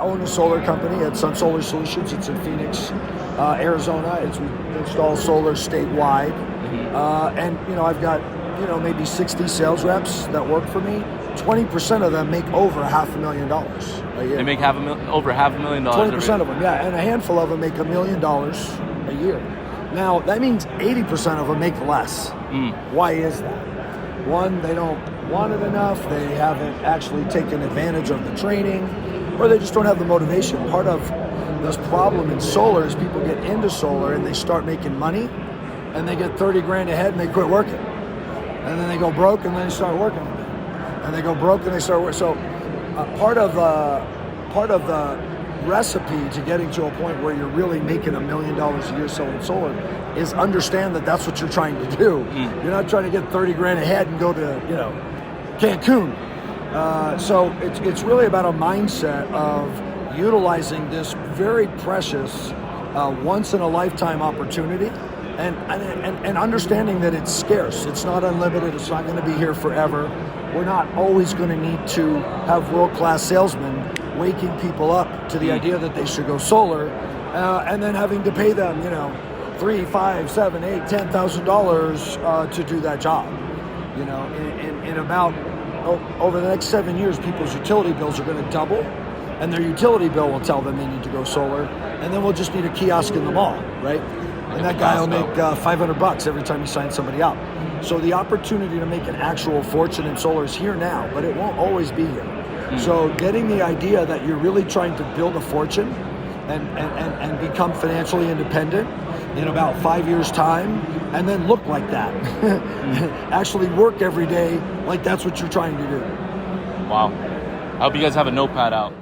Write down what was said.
own a solar company at Sun Solar Solutions. It's in Phoenix, Arizona. We install solar statewide. And, I've got, maybe 60 sales reps that work for me. 20% of them make over $500,000 a year. They make over $500,000. 20% of them, yeah. And a handful of them make $1 million a year. Now, that means 80% of them make less. Why is that? One, they don't want it enough. They haven't actually taken advantage of the training, or they just don't have the motivation. Part of this problem in solar is people get into solar and they start making money, and they get 30 grand ahead and they quit working. And then they go broke and then they start working again. And they go broke and they start working. So part of the recipe to getting to a point where you're really making $1 million a year selling solar is understand that that's what you're trying to do. You're not trying to get 30 grand ahead and go to, Cancun. So it's really about a mindset of utilizing this very precious, once in a lifetime opportunity. And understanding that it's scarce. It's not unlimited. It's not going to be here forever. We're not always going to need to have world-class salesmen waking people up to the idea that they should go solar, and then having to pay them, $3,000, $5,000, $7,000, $8,000, $10,000 to do that job. In about over the next 7 years, people's utility bills are going to double, and their utility bill will tell them they need to go solar, and then we'll just need a kiosk in the mall, right? And that guy will make $500 every time he signs somebody up. So the opportunity to make an actual fortune in solar is here now, but it won't always be here. So getting the idea that you're really trying to build a fortune and become financially independent in about 5 years' time, and then look like that. Actually work every day like that's what you're trying to do. Wow. I hope you guys have a notepad out.